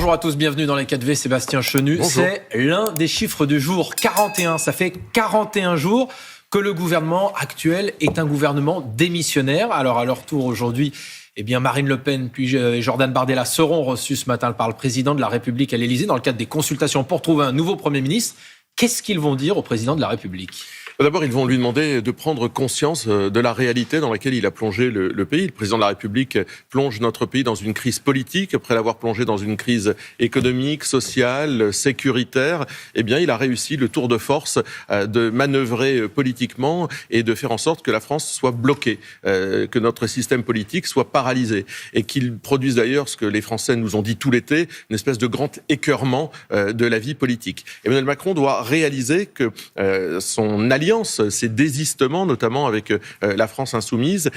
Bonjour à tous, bienvenue dans les 4V, Sébastien Chenu. Bonjour. C'est l'un des chiffres du jour, 41. Ça fait 41 jours que le gouvernement actuel est un gouvernement démissionnaire. Alors à leur tour aujourd'hui, Marine Le Pen puis Jordan Bardella seront reçus ce matin par le président de la République à l'Élysée dans le cadre des consultations pour trouver un nouveau Premier ministre. Qu'est-ce qu'ils vont dire au président de la République ? D'abord, ils vont lui demander de prendre conscience de la réalité dans laquelle il a plongé le pays. Le président de la République plonge notre pays dans une crise politique. Après l'avoir plongé dans une crise économique, sociale, sécuritaire, il a réussi le tour de force de manœuvrer politiquement et de faire en sorte que la France soit bloquée, que notre système politique soit paralysé et qu'il produise d'ailleurs ce que les Français nous ont dit tout l'été, une espèce de grand écœurement de la vie politique. Emmanuel Macron doit réaliser que son alliance, ces désistements, notamment avec la France insoumise,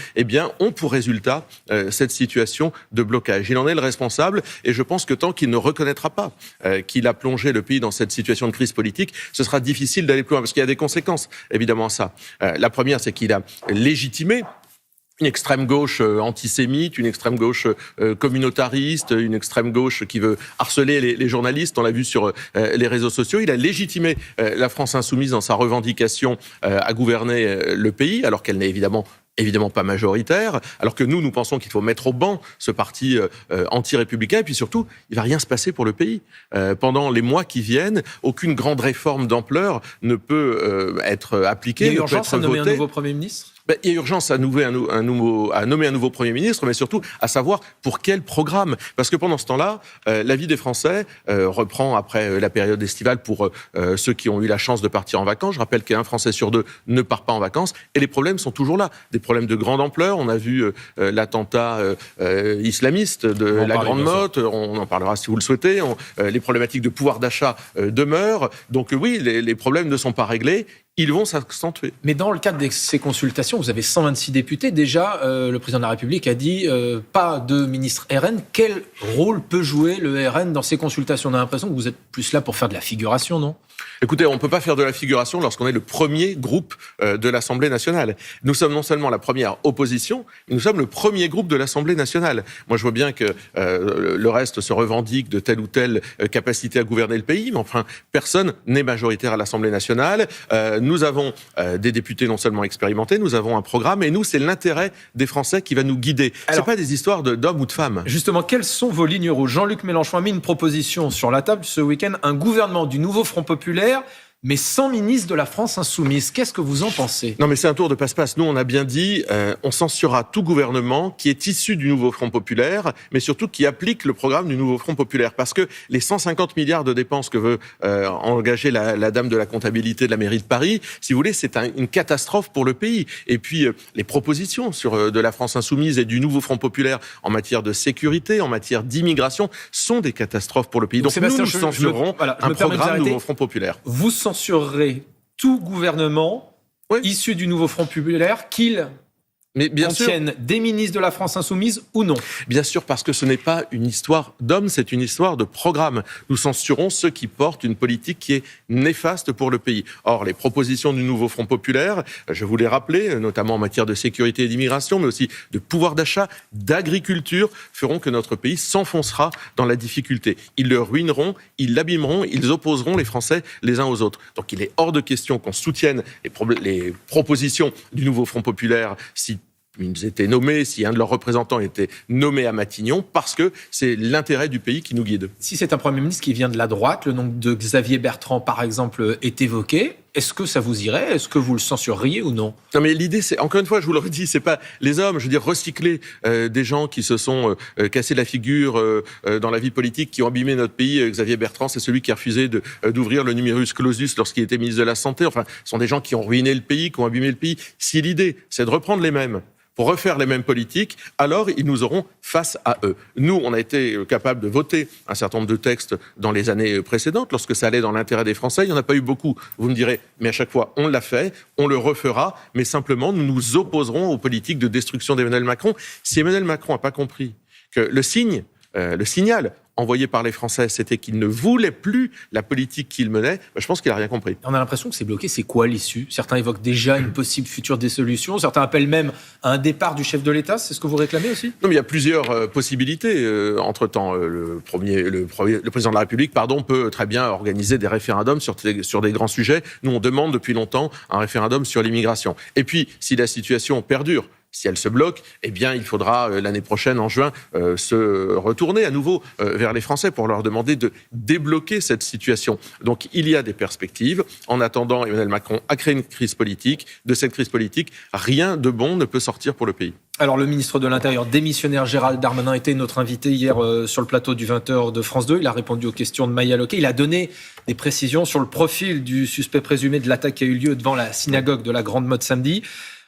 ont pour résultat cette situation de blocage. Il en est le responsable et je pense que tant qu'il ne reconnaîtra pas qu'il a plongé le pays dans cette situation de crise politique, ce sera difficile d'aller plus loin parce qu'il y a des conséquences, évidemment, à ça. La première, c'est qu'il a légitimé une extrême gauche antisémite, une extrême gauche communautariste, une extrême gauche qui veut harceler les journalistes. On l'a vu sur les réseaux sociaux. Il a légitimé la France insoumise dans sa revendication à gouverner le pays, alors qu'elle n'est évidemment pas majoritaire, alors que nous pensons qu'il faut mettre au banc ce parti anti-républicain, et puis surtout, il va rien se passer pour le pays. Pendant les mois qui viennent, aucune grande réforme d'ampleur ne peut être appliquée. Il y a urgence à nommer un nouveau Premier ministre ? Il y a urgence à nommer un nouveau Premier ministre, mais surtout à savoir pour quel programme. Parce que pendant ce temps-là, la vie des Français reprend après la période estivale pour ceux qui ont eu la chance de partir en vacances. Je rappelle qu'un Français sur deux ne part pas en vacances et les problèmes sont toujours là. Des problèmes de grande ampleur. On a vu l'attentat islamiste de la Grande Motte. On en parlera si vous le souhaitez. Les problématiques de pouvoir d'achat demeurent. Donc oui, les problèmes ne sont pas réglés. Ils vont s'accentuer. Mais dans le cadre de ces consultations, vous avez 126 députés. Déjà, le président de la République a dit pas de ministre RN. Quel rôle peut jouer le RN dans ces consultations ? On a l'impression que vous êtes plus là pour faire de la figuration, non ? Écoutez, on ne peut pas faire de la figuration lorsqu'on est le premier groupe de l'Assemblée nationale. Nous sommes non seulement la première opposition, mais nous sommes le premier groupe de l'Assemblée nationale. Moi, je vois bien que le reste se revendique de telle ou telle capacité à gouverner le pays, mais enfin, personne n'est majoritaire à l'Assemblée nationale. Nous avons des députés non seulement expérimentés, nous avons un programme, et nous, c'est l'intérêt des Français qui va nous guider. Alors, c'est pas des histoires d'hommes ou de femmes. Justement, quelles sont vos lignes rouges ? Jean-Luc Mélenchon a mis une proposition sur la table ce week-end, un gouvernement du nouveau Front populaire, mais sans ministre de la France insoumise. Qu'est-ce que vous en pensez ? Non, mais c'est un tour de passe-passe. Nous, on a bien dit, on censurera tout gouvernement qui est issu du nouveau Front populaire, mais surtout qui applique le programme du nouveau Front populaire. Parce que les 150 milliards de dépenses que veut engager la dame de la comptabilité de la mairie de Paris, si vous voulez, c'est une catastrophe pour le pays. Et puis, les propositions de la France insoumise et du nouveau Front populaire en matière de sécurité, en matière d'immigration, sont des catastrophes pour le pays. Donc Sébastien, nous censurerons un programme nouveau Front populaire. Vous censurerez tout gouvernement issu du nouveau Front populaire, qu'il contienne des ministres de la France insoumise ou non ? Bien sûr, parce que ce n'est pas une histoire d'hommes, c'est une histoire de programme. Nous censurons ceux qui portent une politique qui est néfaste pour le pays. Or, les propositions du nouveau Front populaire, je vous les rappelais, notamment en matière de sécurité et d'immigration, mais aussi de pouvoir d'achat, d'agriculture, feront que notre pays s'enfoncera dans la difficulté. Ils le ruineront, ils l'abîmeront, ils opposeront les Français les uns aux autres. Donc il est hors de question qu'on soutienne les propositions du nouveau Front populaire si ils étaient nommés, si un de leurs représentants était nommé à Matignon, parce que c'est l'intérêt du pays qui nous guide. Si c'est un Premier ministre qui vient de la droite, le nom de Xavier Bertrand, par exemple, est évoqué, est-ce que ça vous irait ? Est-ce que vous le censureriez ou non ? Non, mais l'idée, c'est, encore une fois, je vous le redis, c'est pas les hommes, je veux dire, recycler des gens qui se sont cassés la figure dans la vie politique, qui ont abîmé notre pays. Xavier Bertrand, c'est celui qui a refusé d'ouvrir le numerus clausus lorsqu'il était ministre de la Santé. Enfin, ce sont des gens qui ont ruiné le pays, qui ont abîmé le pays. Si l'idée, c'est de reprendre les mêmes, pour refaire les mêmes politiques, alors ils nous auront face à eux. Nous, on a été capables de voter un certain nombre de textes dans les années précédentes, lorsque ça allait dans l'intérêt des Français. Il n'y en a pas eu beaucoup, vous me direz, mais à chaque fois, on l'a fait, on le refera, mais simplement, nous nous opposerons aux politiques de destruction d'Emmanuel Macron. Si Emmanuel Macron n'a pas compris que le signal envoyé par les Français, c'était qu'il ne voulait plus la politique qu'il menait, je pense qu'il n'a rien compris. On a l'impression que c'est bloqué. C'est quoi l'issue ? Certains évoquent déjà une possible future dissolution. Certains appellent même à un départ du chef de l'État. C'est ce que vous réclamez aussi ? Non, mais il y a plusieurs possibilités. Entre-temps, le président de la République, peut très bien organiser des référendums sur des grands sujets. Nous, on demande depuis longtemps un référendum sur l'immigration. Et puis, si la situation perdure, si elle se bloque, il faudra l'année prochaine, en juin, se retourner à nouveau vers les Français pour leur demander de débloquer cette situation. Donc, il y a des perspectives. En attendant, Emmanuel Macron a créé une crise politique. De cette crise politique, rien de bon ne peut sortir pour le pays. Alors, le ministre de l'Intérieur démissionnaire Gérald Darmanin était notre invité hier sur le plateau du 20h de France 2. Il a répondu aux questions de Maya Loquet. Il a donné des précisions sur le profil du suspect présumé de l'attaque qui a eu lieu devant la synagogue de la Grande Motte samedi.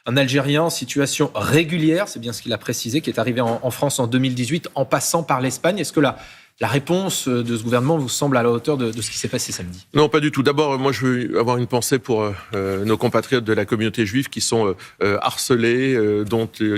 Un Algérien en situation régulière, c'est bien ce qu'il a précisé, qui est arrivé en France en 2018 en passant par l'Espagne. Est-ce que la réponse de ce gouvernement vous semble à la hauteur de ce qui s'est passé samedi ? Non, pas du tout. D'abord, moi, je veux avoir une pensée pour nos compatriotes de la communauté juive qui sont harcelés,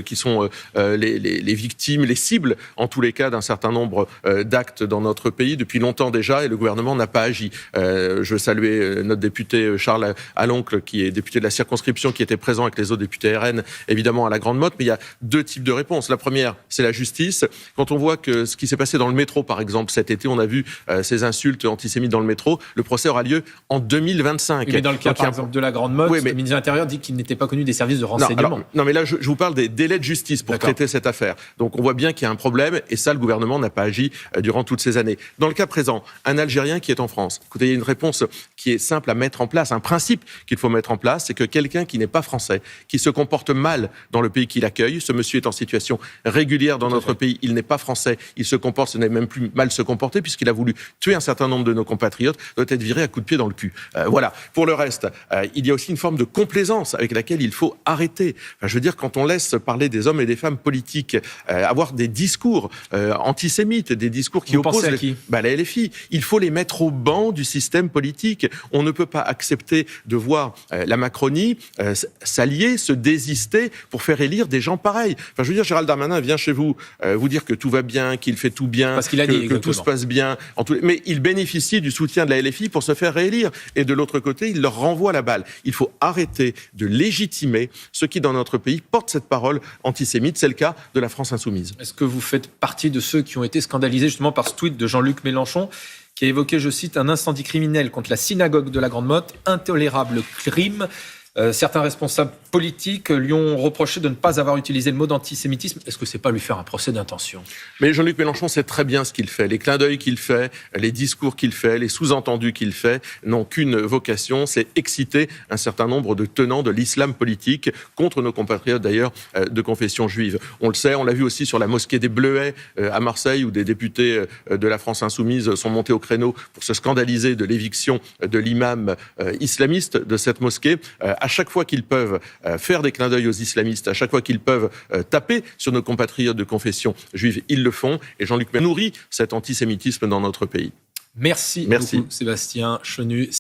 qui sont les victimes, les cibles, en tous les cas, d'un certain nombre d'actes dans notre pays depuis longtemps déjà, et le gouvernement n'a pas agi. Je veux saluer notre député Charles Aloncle, qui est député de la circonscription, qui était présent avec les autres députés RN, évidemment, à la Grande Motte. Mais il y a deux types de réponses. La première, c'est la justice. Quand on voit que ce qui s'est passé dans le métro, par exemple, cet été, on a vu ces insultes antisémites dans le métro. Le procès aura lieu en 2025. Mais dans le cas, par exemple, de la Grande Motte, le ministre de l'Intérieur dit qu'il n'était pas connu des services de renseignement. Non, mais là, je vous parle des délais de justice pour traiter cette affaire. Donc, on voit bien qu'il y a un problème, et ça, le gouvernement n'a pas agi durant toutes ces années. Dans le cas présent, un Algérien qui est en France. Écoutez, il y a une réponse qui est simple à mettre en place, un principe qu'il faut mettre en place, c'est que quelqu'un qui n'est pas français, qui se comporte mal dans le pays qu'il accueille, ce monsieur est en situation régulière dans notre pays, il n'est pas français, il se comporte, ce n'est même plus mal se comporter puisqu'il a voulu tuer un certain nombre de nos compatriotes, doit être viré à coups de pied dans le cul. Voilà. Pour le reste, il y a aussi une forme de complaisance avec laquelle il faut arrêter. Je veux dire, quand on laisse parler des hommes et des femmes politiques, avoir des discours antisémites, des discours qui opposent la LFI, il faut les mettre au banc du système politique. On ne peut pas accepter de voir la Macronie s'allier, se désister pour faire élire des gens pareils. Je veux dire, Gérald Darmanin vient chez vous vous dire que tout va bien, qu'il fait tout bien, parce qu'il a dit, que tout se passe bien. Mais il bénéficie du soutien de la LFI pour se faire réélire. Et de l'autre côté, il leur renvoie la balle. Il faut arrêter de légitimer ceux qui, dans notre pays, portent cette parole antisémite. C'est le cas de la France insoumise. Est-ce que vous faites partie de ceux qui ont été scandalisés justement par ce tweet de Jean-Luc Mélenchon qui a évoqué, je cite, un incendie criminel contre la synagogue de la Grande Motte, intolérable crime. Certains responsables politiques lui ont reproché de ne pas avoir utilisé le mot d'antisémitisme. Est-ce que c'est pas lui faire un procès d'intention ? Mais Jean-Luc Mélenchon sait très bien ce qu'il fait. Les clins d'œil qu'il fait, les discours qu'il fait, les sous-entendus qu'il fait n'ont qu'une vocation, c'est exciter un certain nombre de tenants de l'islam politique contre nos compatriotes d'ailleurs de confession juive. On le sait, on l'a vu aussi sur la mosquée des Bleuets à Marseille où des députés de la France insoumise sont montés au créneau pour se scandaliser de l'éviction de l'imam islamiste de cette mosquée. À chaque fois qu'ils peuvent faire des clins d'œil aux islamistes, à chaque fois qu'ils peuvent taper sur nos compatriotes de confession juive, ils le font. Et Jean-Luc Mélenchon nourrit cet antisémitisme dans notre pays. Merci beaucoup, Sébastien Chenu.